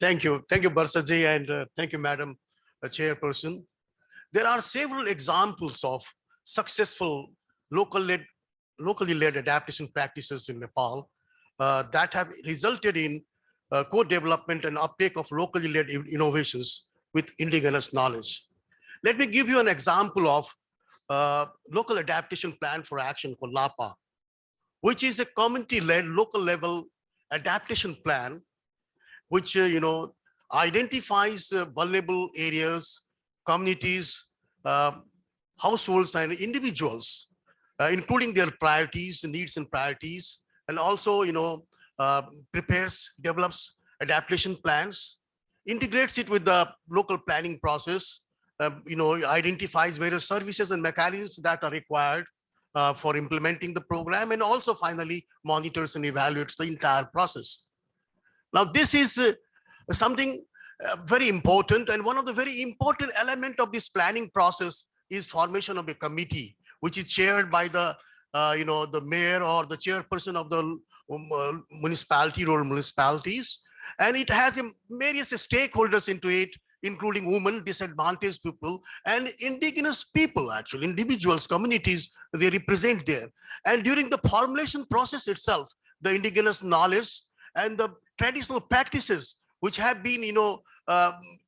Thank you, Barsaji, and thank you, Madam Chairperson. There are several examples of successful local-led, locally led adaptation practices in Nepal that have resulted in co-development and uptake of locally led innovations with indigenous knowledge. Let me give you an example of local adaptation plan for action called LAPA, which is a community-led local level adaptation plan, which identifies vulnerable areas, communities, households, and individuals, including their priorities, needs, and priorities, and also prepares, develops adaptation plans, integrates it with the local planning process, identifies various services and mechanisms that are required for implementing the program, and also finally monitors and evaluates the entire process. Now, this is something very important, and one of the very important element of this planning process is formation of a committee, which is chaired by the the mayor or the chairperson of the municipality or municipalities, and it has various stakeholders into it, including women, disadvantaged people, and indigenous people, actually, individuals, communities, they represent there. And during the formulation process itself, the indigenous knowledge and the traditional practices which have been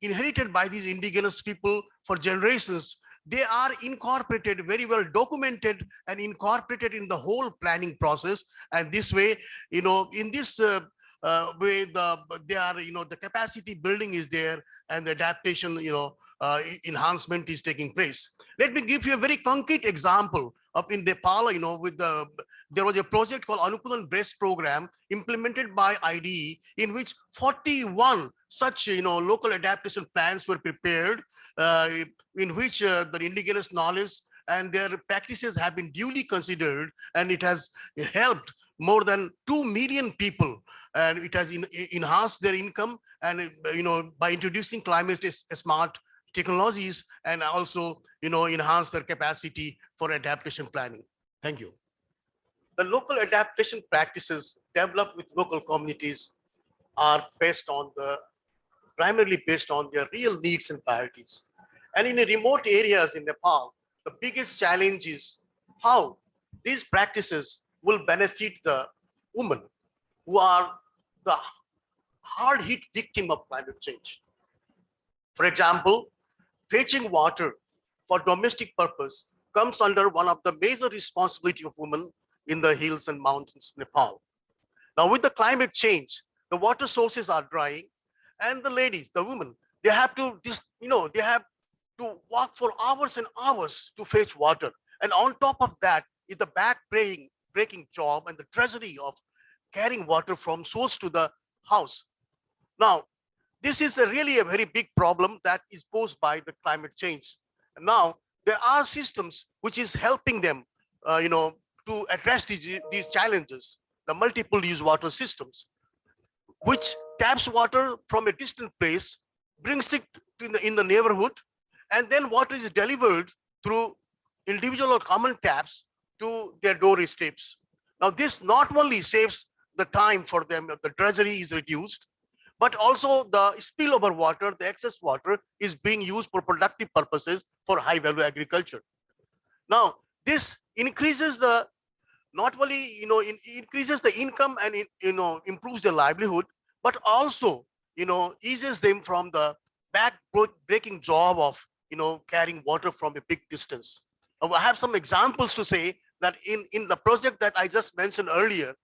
inherited by these indigenous people for generations, they are incorporated, very well documented and incorporated in the whole planning process. And this way, in this way, the capacity building is there, and the adaptation enhancement is taking place. Let me give you a very concrete example of in Nepal. There was a project called Anukulan Breast Program implemented by IDE, in which 41 such local adaptation plans were prepared, in which the indigenous knowledge and their practices have been duly considered, and it has helped more than 2 million people, and it has enhanced their income, and by introducing climate smart technologies, and also enhance their capacity for adaptation planning. Thank you. The local adaptation practices developed with local communities are primarily based on their real needs and priorities. And in remote areas in Nepal, the biggest challenge is how these practices will benefit the women who are the hard-hit victim of climate change. For example, fetching water for domestic purpose comes under one of the major responsibilities of women in the hills and mountains of Nepal. Now, with the climate change, the water sources are drying, and the ladies, the women, they have to walk for hours and hours to fetch water. And on top of that is the back-breaking job and the tragedy of carrying water from source to the house. Now, this is really a very big problem that is posed by the climate change. And now there are systems which is helping them, to address these challenges. The multiple use water systems, which taps water from a distant place, brings it in the neighborhood, and then water is delivered through individual or common taps to their doorsteps. Now, this not only saves the time for them, the drudgery is reduced, but also the spillover water, the excess water, is being used for productive purposes for high value agriculture. Now, this increases not only increases the income and improves their livelihood, but also eases them from the back-breaking job of carrying water from a big distance. Now, I have some examples to say that in the project that I just mentioned earlier,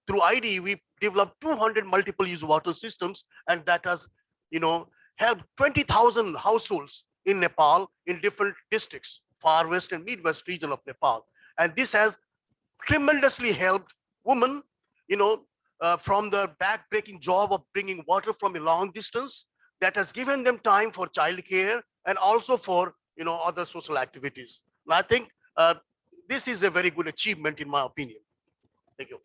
through IDE, we developed 200 multiple use water systems, and that has helped 20,000 households in Nepal in different districts, far west and midwest region of Nepal. And this has tremendously helped women from the back-breaking job of bringing water from a long distance. That has given them time for childcare and also for other social activities. And I think this is a very good achievement in my opinion. Thank you.